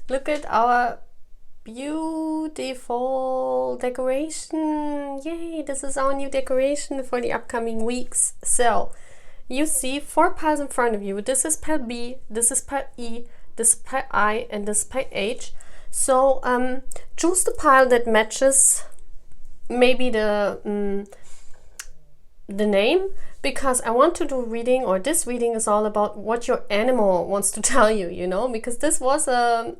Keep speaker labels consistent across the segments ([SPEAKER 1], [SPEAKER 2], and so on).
[SPEAKER 1] Look at our beautiful decoration. Yay, this is our new decoration for the upcoming weeks. So you see 4 piles in front of you. This is pile B, this is pile E, this is pile I, and this is pile H. So choose the pile that matches maybe the name, because I want to do a reading, or this reading is all about what your animal wants to tell you, you know, because this was a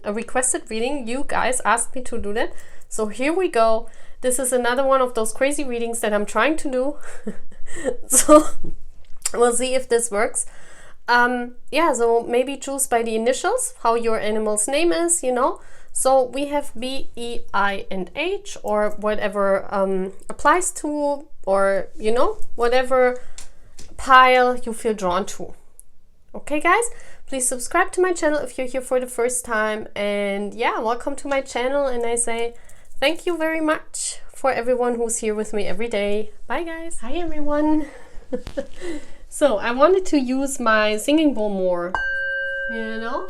[SPEAKER 1] requested reading. You guys asked me to do that. So here we go. This is another one of those crazy readings that I'm trying to do. So we'll see if this works. Yeah, so maybe choose by the initials how your animal's name is, you know. So we have B, E, I, and H, or whatever applies to, or, you know, whatever pile you feel drawn to. Okay, guys, please subscribe to my channel if you're here for the first time. And yeah, welcome to my channel. And I say thank you very much for everyone who's here with me every day. Bye, guys. Hi, everyone. So I wanted to use my singing bowl more, you know.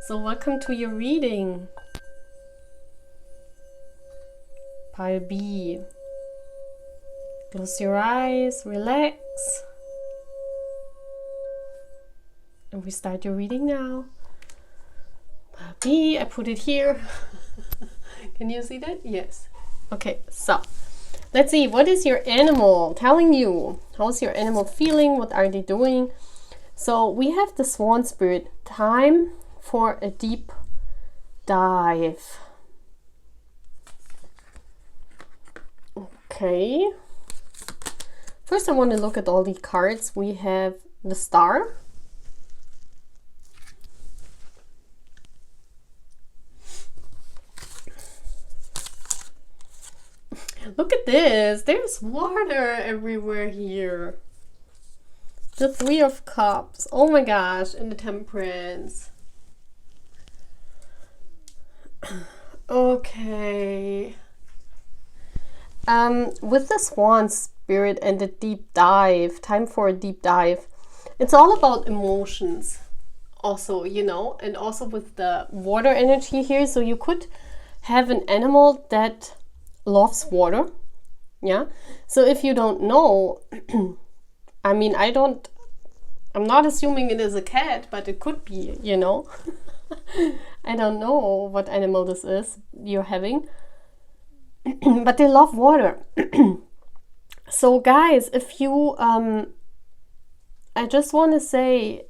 [SPEAKER 1] So welcome to your reading. Pile B. Close your eyes, relax. And we start your reading now. Pile B, I put it here. Can you see that? Yes. Okay, so let's see, what is your animal telling you? How's your animal feeling? What are they doing? So we have the swan spirit. Time for a deep dive. Okay. First I want to look at all the cards. We have the star. Look at this. There's water everywhere here. The 3 of Cups. Oh my gosh. And the Temperance. Okay. With the swan spirit and the deep dive, time for a deep dive, it's all about emotions also, you know, and also with the water energy here. So you could have an animal that loves water. Yeah. So if you don't know, I mean, I'm not assuming it is a cat, but it could be, you know. I don't know what animal this is you're having. But they love water. So guys, if you I just want to say,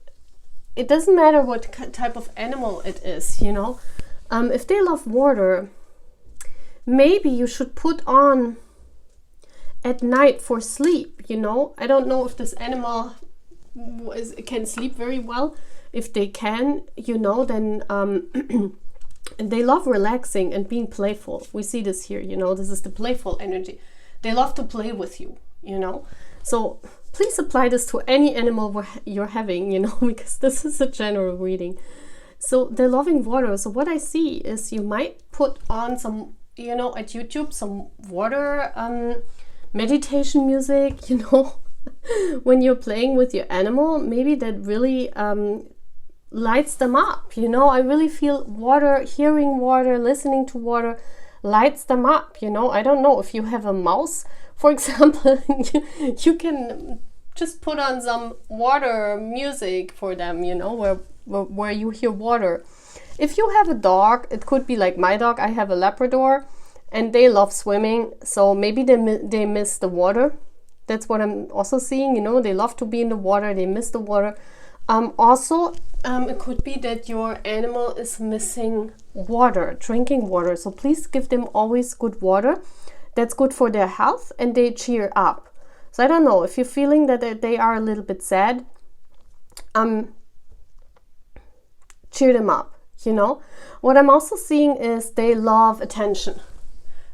[SPEAKER 1] it doesn't matter what type of animal it is, you know. If they love water, maybe you should put on at night for sleep, you know. I don't know if this animal can sleep very well. If they can, you know, then they love relaxing and being playful. We see this here, you know, this is the playful energy. They love to play with you, you know. So please apply this to any animal you're having, you know, because this is a general reading. So they're loving water. So what I see is you might put on some, you know, at YouTube, some water meditation music, you know, when you're playing with your animal. Maybe that really lights them up, you know. I really feel water, hearing water, listening to water lights them up, you know. I don't know if you have a mouse, for example, you can just put on some water music for them, you know, where you hear water. If you have a dog, it could be like my dog. I have a Labrador and they love swimming, so maybe they miss the water. That's what I'm also seeing, you know. They love to be in the water, they miss the water. It could be that your animal is missing water, drinking water. So please give them always good water. That's good for their health and they cheer up. So I don't know, if you're feeling that they are a little bit sad, cheer them up, you know. What I'm also seeing is they love attention.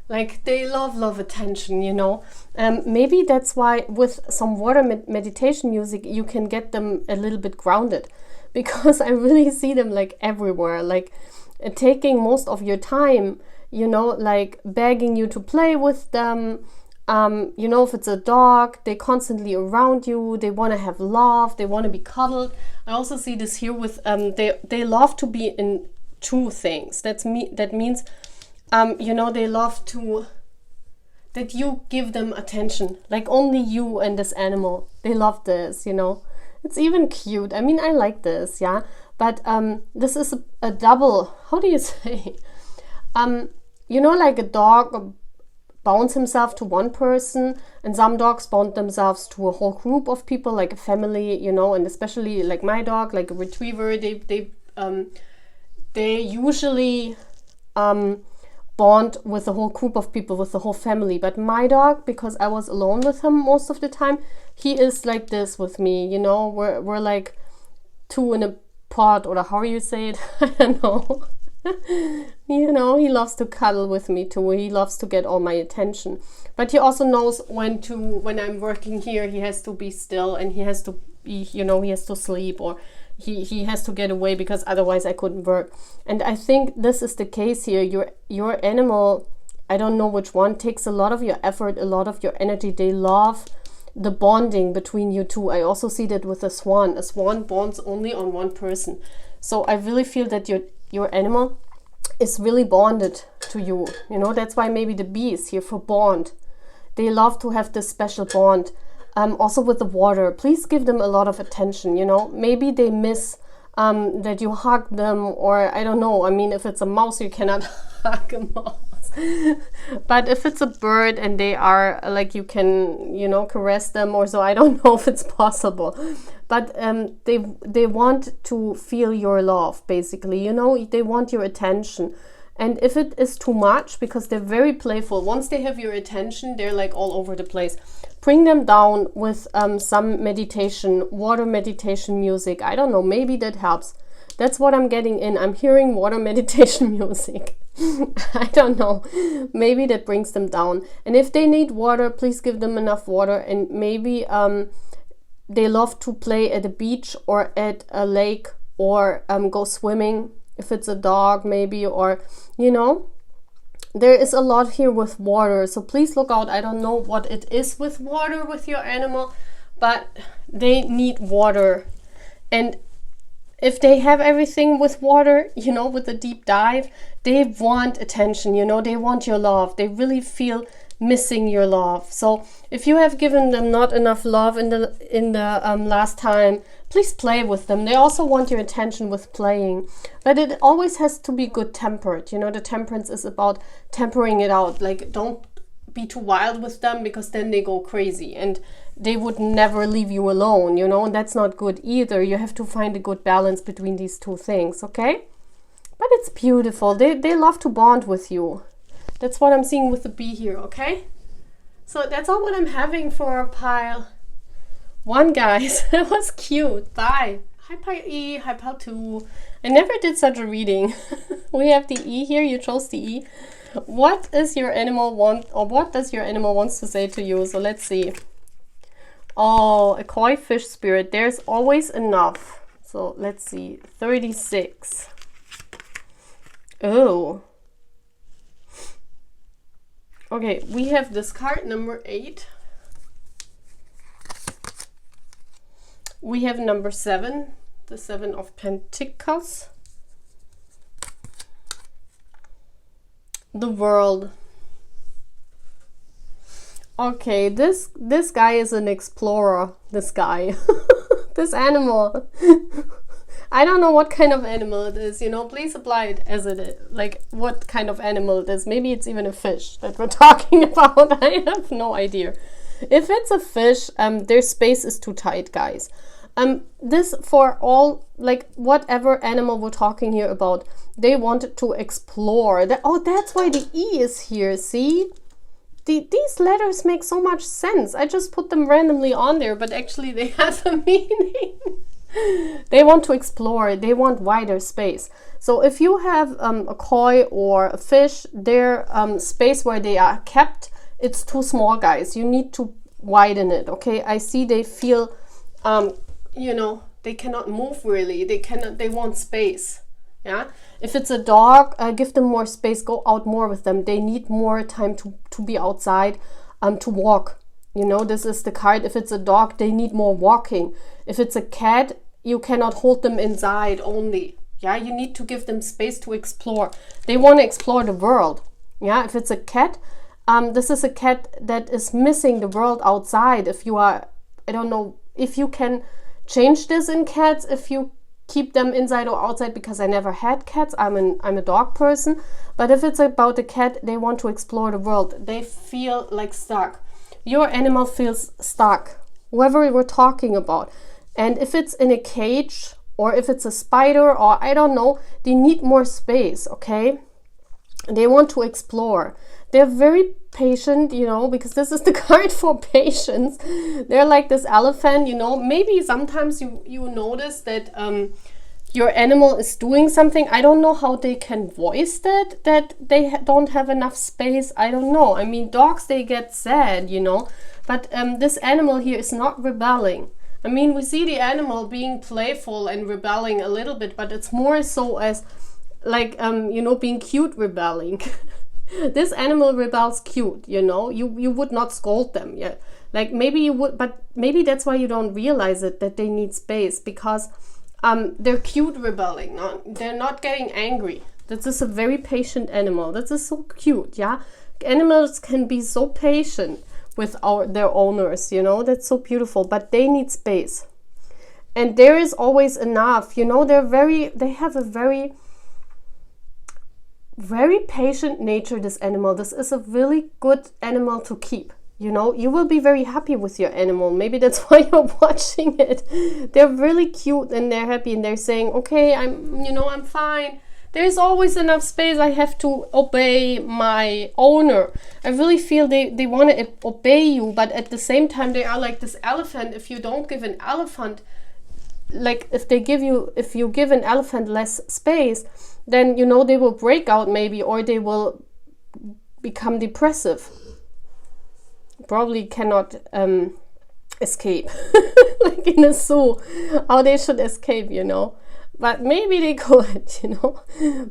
[SPEAKER 1] Like they love attention, you know. Maybe that's why with some water meditation music you can get them a little bit grounded, because I really see them like everywhere, like taking most of your time, you know, like begging you to play with them, You know, if it's a dog, they're constantly around you. They want to have love. They want to be cuddled. I also see this here with they love to be in two things. That means you know, they love to that you give them attention, like only you and this animal. They love this, you know. It's even cute. I mean, I like this, yeah. But this is a double. How do you say? You know, like a dog bounds himself to one person, and some dogs bond themselves to a whole group of people, like a family, you know. And especially like my dog, like a retriever, they usually bond with the whole group of people, with the whole family. But my dog, because I was alone with him most of the time, he is like this with me, you know. We're like two in a pod, or how you say it. I don't know. You know, he loves to cuddle with me too. He loves to get all my attention, but he also knows when I'm working here, he has to be still, and he has to be, you know, he has to sleep, or he has to get away, because otherwise I couldn't work. And I think this is the case here. Your animal, I don't know which one, takes a lot of your effort, a lot of your energy. They love the bonding between you two. I also see that with a swan. A swan bonds only on one person. So I really feel that your animal is really bonded to you. You know, that's why maybe the bee is here for bond. They love to have this special bond. Also with the water, please give them a lot of attention, you know. Maybe they miss that you hug them, or I don't know. I mean, if it's a mouse, you cannot hug a mouse. But if it's a bird and they are like, you can, you know, caress them or so. I don't know if it's possible. But they want to feel your love, basically, you know. They want your attention. And if it is too much, because they're very playful, once they have your attention, they're like all over the place. Bring them down with some meditation, water meditation music. I don't know, maybe that helps. That's what I'm getting in. I'm hearing water meditation music. I don't know. Maybe that brings them down. And if they need water, please give them enough water. And maybe they love to play at a beach or at a lake, or go swimming. If it's a dog, maybe, or, you know, there is a lot here with water. So please look out. I don't know what it is with water with your animal, but they need water. And if they have everything with water, you know, with a deep dive, they want attention, you know, they want your love. They really feel missing your love. So if you have given them not enough love in the last time, please play with them. They also want your attention with playing, but it always has to be good tempered. You know, the temperance is about tempering it out. Like, don't be too wild with them, because then they go crazy and they would never leave you alone, you know, and that's not good either. You have to find a good balance between these two things, okay? But it's beautiful. They love to bond with you. That's what I'm seeing with the bee here, okay? So that's all what I'm having for pile 1, guys. That was cute. Bye. Hi, pile E. Hi, pile 2. I never did such a reading. We have the E here. You chose the E. What is your animal want, or what does your animal wants to say to you? So let's see. Oh, a koi fish spirit. There's always enough. So let's see. 36. Oh. Okay, we have this card number 8. We have number 7, the 7 of Pentacles. The World. Okay, this guy is an explorer. This guy. This animal. I don't know what kind of animal it is, you know, please apply it as it is, like what kind of animal it is. Maybe it's even a fish that we're talking about. I have no idea. If it's a fish, their space is too tight, guys. This for all, like whatever animal we're talking here about, they want to explore. That's why the E is here, see? These letters make so much sense. I just put them randomly on there, but actually they have a meaning. They want to explore. They want wider space. So if you have a koi or a fish, their space where they are kept, it's too small, guys. You need to widen it, okay? I see they feel, you know, they cannot move really. They want space, yeah? If it's a dog, give them more space. Go out more with them. They need more time to be outside. to walk. You know, this is the card. If it's a dog, they need more walking. If it's a cat, you cannot hold them inside only. Yeah, you need to give them space to explore. They want to explore the world. Yeah, if it's a cat, this is a cat that is missing the world outside. If you are, I don't know if you can change this in cats, if you keep them inside or outside, because I never had cats. I'm a dog person. But if it's about a cat, they want to explore the world. They feel like stuck. Your animal feels stuck, whoever we're talking about. And if it's in a cage, or if it's a spider, or I don't know, they need more space, okay? They want to explore. They're very patient, you know, because this is the card for patience. They're like this elephant, you know. Maybe sometimes you notice that your animal is doing something. I don't know how they can voice that they don't have enough space. I don't know. I mean, dogs, they get sad, you know. But this animal here is not rebelling. I mean, we see the animal being playful and rebelling a little bit, but it's more so as like, you know, being cute rebelling. This animal rebels cute, you know. You would not scold them, yeah. Like maybe you would, but maybe that's why you don't realize it, that they need space, because they're cute rebelling. They're not getting angry. This is a very patient animal. This is so cute, yeah. Animals can be so patient with their owners, you know. That's so beautiful, but they need space. And there is always enough, you know. They have a very patient nature, this animal. This is a really good animal to keep, you know. You will be very happy with your animal. Maybe that's why you're watching it. They're really cute and they're happy and they're saying, okay, I'm fine. There's always enough space. I have to obey my owner. I really feel they want to obey you, but at the same time they are like this elephant. If you don't give an elephant, like if you give an elephant less space, then, you know, they will break out maybe, or they will become depressive. Probably cannot escape like in a zoo, how they should escape, you know. But maybe they could, you know.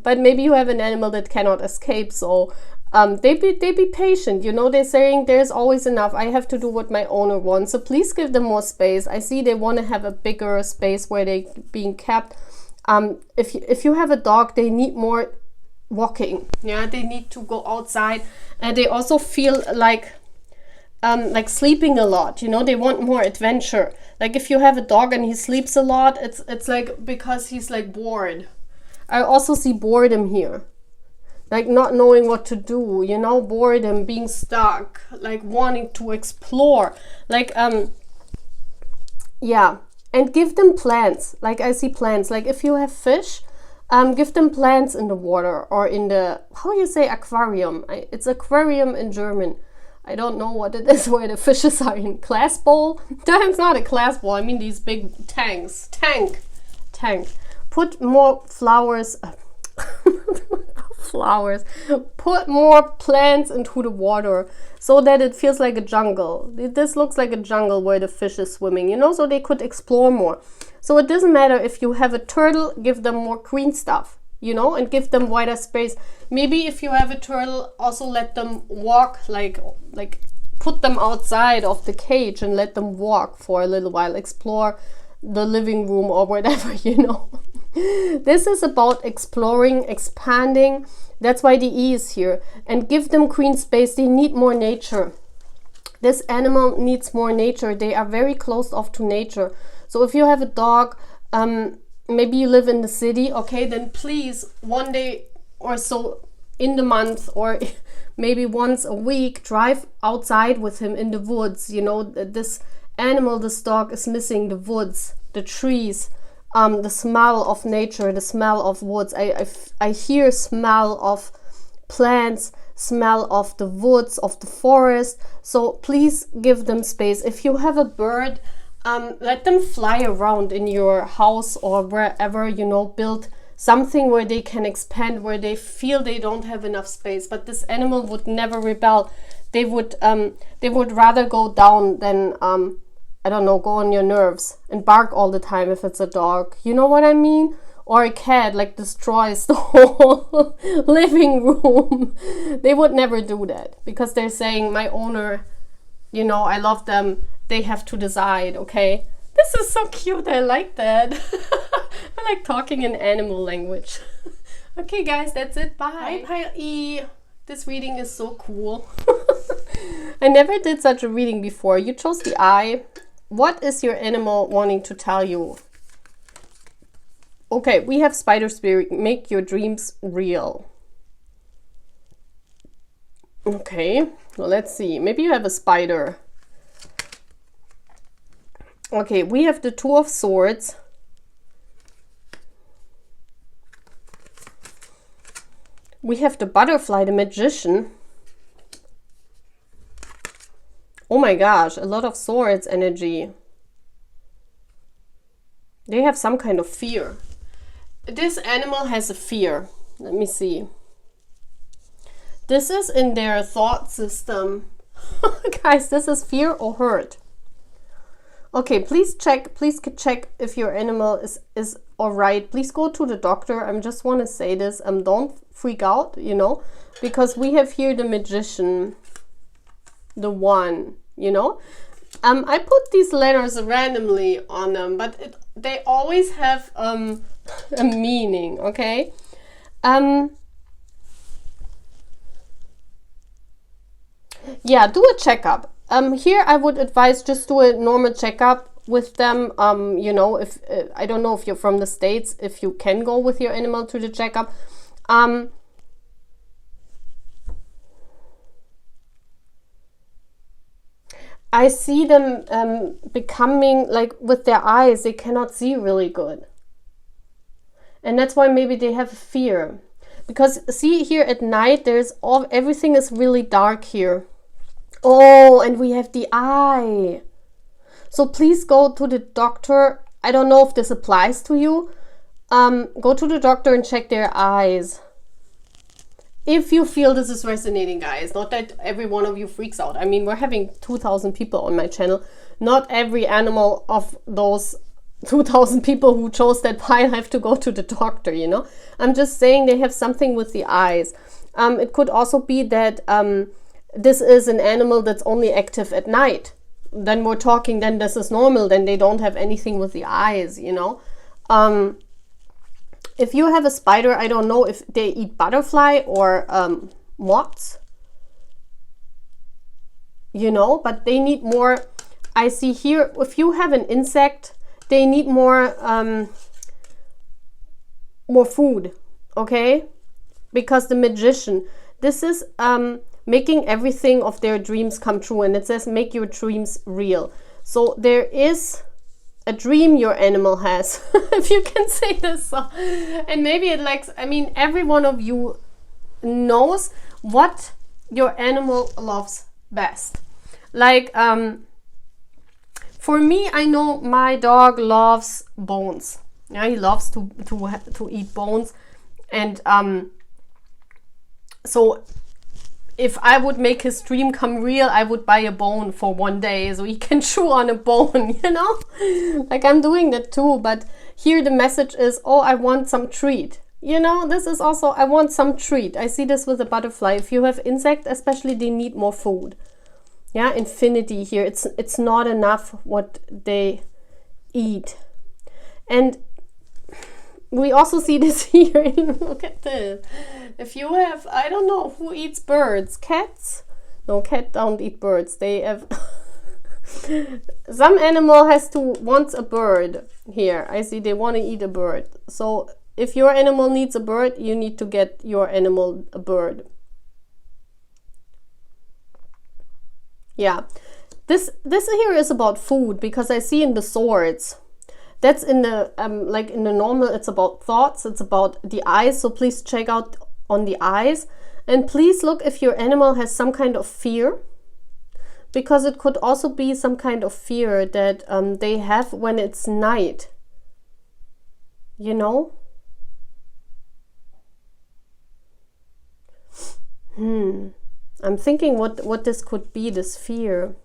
[SPEAKER 1] But maybe you have an animal that cannot escape, so they be patient, you know. They're saying there's always enough. I have to do what my owner wants, so please give them more space. I see they want to have a bigger space where they're being kept. If you have a dog, they need more walking. Yeah, they need to go outside, and they also feel like sleeping a lot, you know. They want more adventure. Like if you have a dog and he sleeps a lot, it's like because he's like bored. I also see boredom here, like not knowing what to do, you know. Boredom, being stuck, like wanting to explore, like yeah. And give them plants. Like I see plants. Like if you have fish, give them plants in the water, or in the, how you say aquarium? It's aquarium in German. I don't know what it is where the fishes are in. Glass bowl? That's not a glass bowl. I mean these big tanks. Tank. Put more flowers. Put more plants into the water so that it feels like a jungle. This looks like a jungle where the fish is swimming, you know, so they could explore more. So it doesn't matter if you have a turtle, give them more green stuff, you know, and give them wider space. Maybe if you have a turtle, also let them walk, like put them outside of the cage and let them walk for a little while, explore the living room or whatever, you know. This is about exploring, expanding. That's why the E is here. And give them green space. They need more nature. This animal needs more nature. They are very closed off to nature. So if you have a dog, maybe you live in the city, okay, then please one day or so in the month, or maybe once a week, drive outside with him in the woods. You know, this animal, this dog is missing the woods, the trees, the smell of nature, the smell of woods. I hear smell of plants, smell of the woods, of the forest. So please give them space. If you have a bird, let them fly around in your house or wherever, you know. Build something where they can expand, where they feel they don't have enough space. But this animal would never rebel. They would rather go down than I don't know, go on your nerves and bark all the time if it's a dog. You know what I mean? Or a cat, like destroys the whole living room. They would never do that because they're saying my owner you know, I love them. They have to decide, okay? This is so cute. I like that. I like talking in animal language. Okay, guys, that's it. Bye. Hi, Pile E. This reading is so cool. I never did such a reading before. You chose the eye. What is your animal wanting to tell you? Okay, we have Spider Spirit. Make your dreams real. Okay, well, let's see. Maybe you have a spider. Okay, we have the Two of Swords. We have the Butterfly, the Magician. Oh my gosh, a lot of swords energy. They have some kind of fear. This animal has a fear. Let me see. This is in their thought system. Guys, this is fear or hurt. Okay, please check if your animal is all right. Please go to the doctor. I just want to say this. Don't freak out, you know, because we have here the Magician, the One, you know. I put these letters randomly on them, but they always have a meaning, okay? Yeah, do a checkup. Here I would advise just do a normal checkup with them. You know, if I don't know if you're from the States, if you can go with your animal to the checkup. I see them becoming like with their eyes, they cannot see really good. And that's why maybe they have fear. Because see here at night, everything is really dark here. Oh, and we have the eye. So please go to the doctor. I don't know if this applies to you. Go to the doctor and check their eyes. If you feel this is resonating, guys, not that every one of you freaks out. I mean, we're having 2,000 people on my channel. Not every animal of those 2,000 people who chose that pile have to go to the doctor, you know. I'm just saying they have something with the eyes. It could also be that this is an animal that's only active at night. Then we're talking, then this is normal, then they don't have anything with the eyes, you know. If you have a spider, I don't know if they eat butterfly or moths, you know, but they need more. I see here, if you have an insect, they need more food, okay? Because the Magician, this is making everything of their dreams come true, and it says make your dreams real. So there is a dream your animal has, if you can say this. So, and maybe it likes, I mean, every one of you knows what your animal loves best. Like, for me, I know my dog loves bones. Yeah, he loves to eat bones. And so if I would make his dream come real, I would buy a bone for one day so he can chew on a bone, you know? Like, I'm doing that too, but here the message is, oh, I want some treat. You know, this is also, I want some treat. I see this with a butterfly. If you have insect, especially, they need more food. Yeah, infinity here. It's not enough what they eat. And we also see this here. Look at this. If you have, I don't know, who eats birds? Cats? No, cats don't eat birds. They have... Some animal wants a bird here. I see they want to eat a bird. So if your animal needs a bird, you need to get your animal a bird. Yeah. This here is about food, because I see in the swords. That's in the, like in the normal, it's about thoughts, it's about the eyes. So please check out on the eyes. And please look if your animal has some kind of fear. Because it could also be some kind of fear that they have when it's night. You know? I'm thinking what this could be, this fear.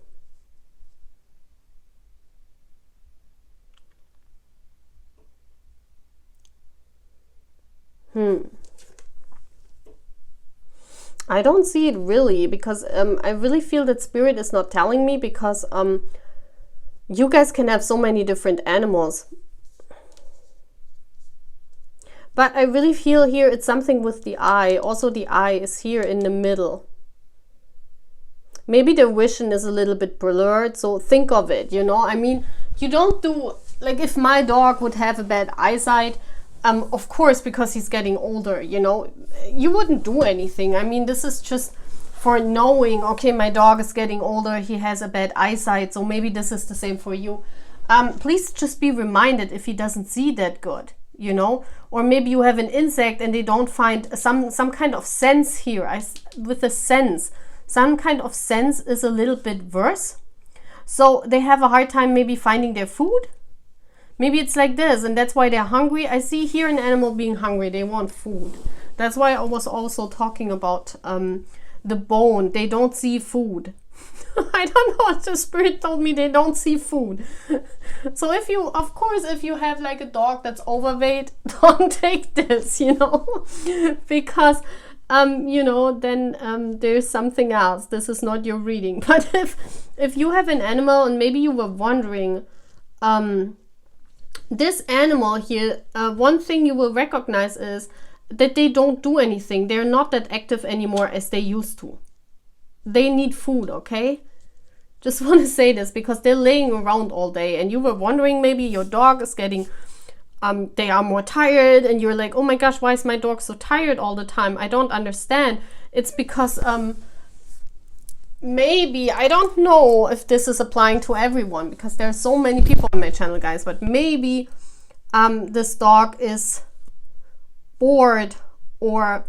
[SPEAKER 1] I don't see it really, because I really feel that Spirit is not telling me, because you guys can have so many different animals. But I really feel here it's something with the eye. Also, the eye is here in the middle. Maybe the vision is a little bit blurred, so think of it, you know. I mean, you don't do, like if my dog would have a bad eyesight, of course, because he's getting older, you know, you wouldn't do anything. I mean, this is just for knowing, okay, my dog is getting older, he has a bad eyesight, so maybe this is the same for you. Please just be reminded if he doesn't see that good, you know, or maybe you have an insect and they don't find some kind of sense here. With a sense, some kind of sense is a little bit worse, so they have a hard time maybe finding their food. Maybe it's like this, and that's why they're hungry. I see here an animal being hungry. They want food. That's why I was also talking about the bone. They don't see food. I don't know. The Spirit told me they don't see food. So if you, of course, if you have like a dog that's overweight, don't take this, you know, because you know, then there's something else. This is not your reading. But if you have an animal and maybe you were wondering, this animal here, one thing you will recognize is that they don't do anything. They're not that active anymore as they used to. They need food, okay? Just want to say this because they're laying around all day, and you were wondering maybe your dog is getting, they are more tired, and you're like, oh my gosh, why is my dog so tired all the time? I don't understand. It's because maybe, I don't know if this is applying to everyone, because there are so many people on my channel, guys, but maybe this dog is bored, or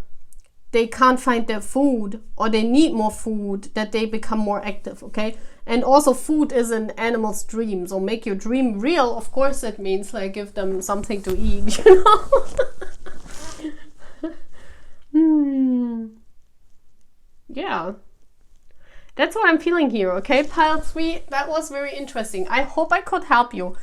[SPEAKER 1] they can't find their food, or they need more food, that they become more active, okay? And also food is an animal's dream, so make your dream real. Of course, that means like give them something to eat, you know? Yeah. That's what I'm feeling here, okay? Pile 3, that was very interesting. I hope I could help you.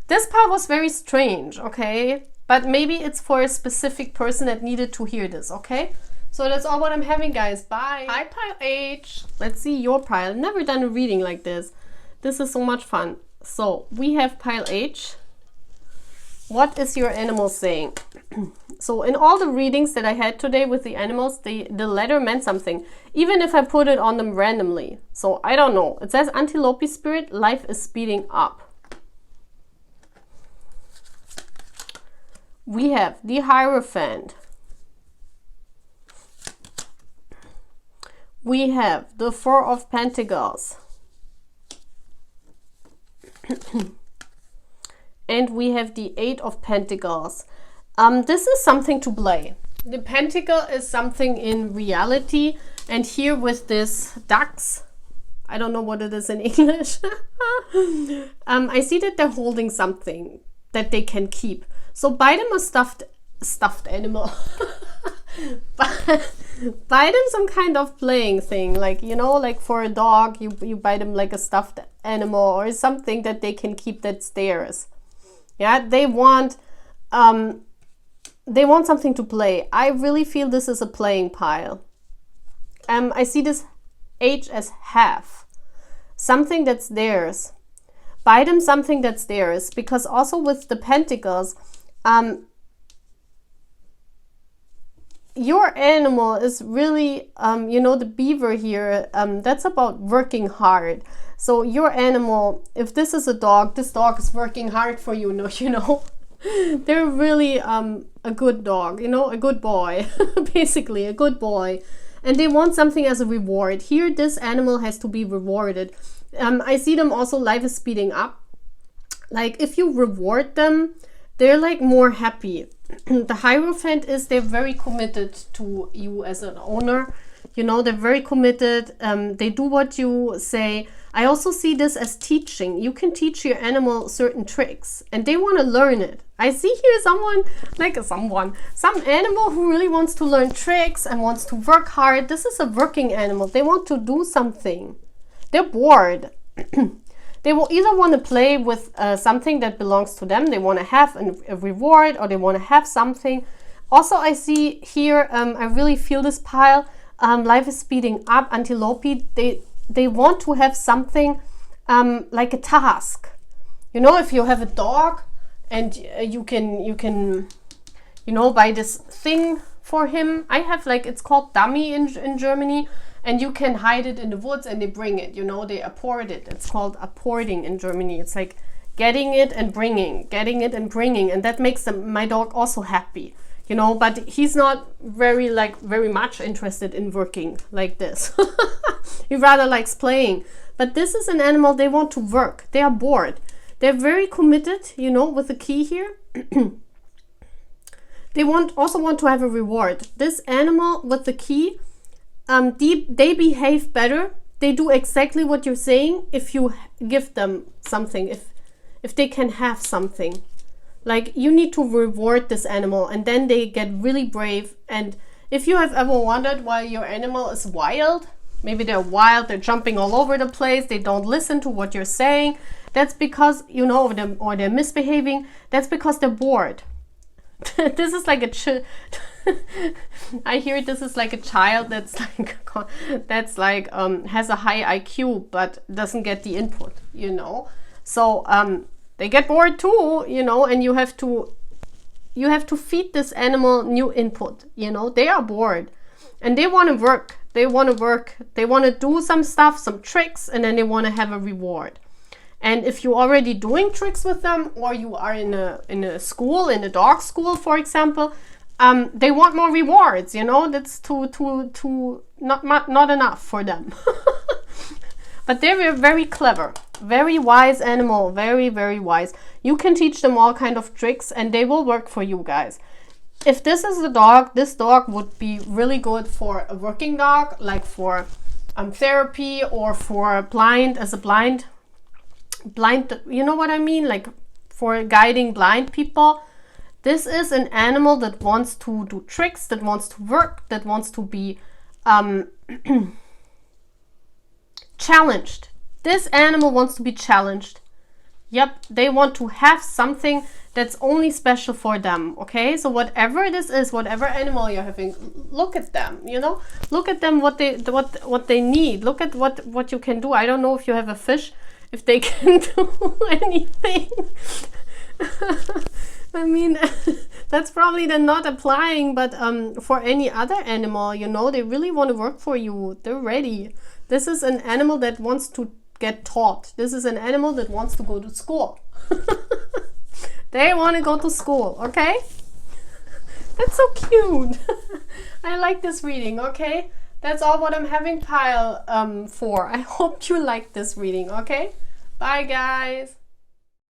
[SPEAKER 1] This pile was very strange, okay? But maybe it's for a specific person that needed to hear this, okay? So that's all what I'm having, guys. Bye. Hi, Pile H. Let's see your pile. I've never done a reading like this. This is so much fun. So we have Pile H. What is your animal saying? So in all the readings that I had today with the animals, the letter meant something, even if I put it on them randomly. So I don't know. It says Antilope Spirit, life is speeding up. We have the Hierophant. We have the Four of Pentacles. And we have the Eight of Pentacles. This is something to play. The pentacle is something in reality. And here with this ducks, I don't know what it is in English. I see that they're holding something that they can keep. So buy them a stuffed animal. Buy them some kind of playing thing, like, you know, like for a dog, you buy them like a stuffed animal or something that they can keep that's theirs. Yeah, they want something to play. I really feel this is a playing pile. I see this H as half, something that's theirs. Buy them something that's theirs, because also with the pentacles, your animal is really, you know, the beaver here, that's about working hard. So your animal, if this is a dog, this dog is working hard for you, you know. They're really a good dog, you know, a good boy, basically a good boy. And they want something as a reward. Here, this animal has to be rewarded. I see them also, life is speeding up. Like if you reward them, they're like more happy. The Hierophant is, they're very committed to you as an owner. You know, they're very committed. They do what you say. I also see this as teaching. You can teach your animal certain tricks and they want to learn it. I see here some animal who really wants to learn tricks and wants to work hard. This is a working animal. They want to do something. They're bored. They will either want to play with something that belongs to them. They want to have a reward, or they want to have something. Also, I see here, I really feel this pile. life is speeding up. Antelope, they want to have something like a task. You know, if you have a dog and you can you know, buy this thing for him. I have, like, it's called dummy in Germany, and you can hide it in the woods and they bring it, you know, they apport it. It's called apporting in Germany. It's like getting it and bringing, and that makes my dog also happy, you know, but he's not very much interested in working like this. He rather likes playing. But this is an animal, they want to work. They are bored. They're very committed, you know, with the key here. They also want to have a reward. This animal with the key, they behave better. They do exactly what you're saying if you give them something, if they can have something. Like, you need to reward this animal, and then they get really brave. And if you have ever wondered why your animal is wild, maybe they're wild, they're jumping all over the place, they don't listen to what you're saying, that's because, you know, or they're misbehaving, that's because they're bored. This is like I hear this is like a child that's like has a high IQ but doesn't get the input, you know. So they get bored too, you know, and you have to feed this animal new input, you know. They are bored and they want to work. They want to do some stuff, some tricks, and then they want to have a reward. And if you're already doing tricks with them, or you are in a school, in a dog school, for example, they want more rewards, you know. That's not enough for them. But they're very clever, very wise animal, very, very wise. You can teach them all kind of tricks and they will work for you guys. If this is a dog, this dog would be really good for a working dog, like for therapy, or for blind, you know what I mean, like for guiding blind people. This is an animal that wants to do tricks, that wants to work, that wants to be challenged. This animal wants to be challenged. Yep, they want to have something that's only special for them. Okay, so whatever this is, whatever animal you're having, look at them, you know, look at them, what they need. Look at what you can do. I don't know if you have a fish, if they can do anything. I mean, that's probably then not applying, but for any other animal, you know, they really want to work for you. They're ready. This is an animal that wants to get taught. This is an animal that wants to go to school. They want to go to school, okay? That's so cute. I like this reading, okay? That's all what I'm having pile for. I hope you like this reading, okay? Bye, guys.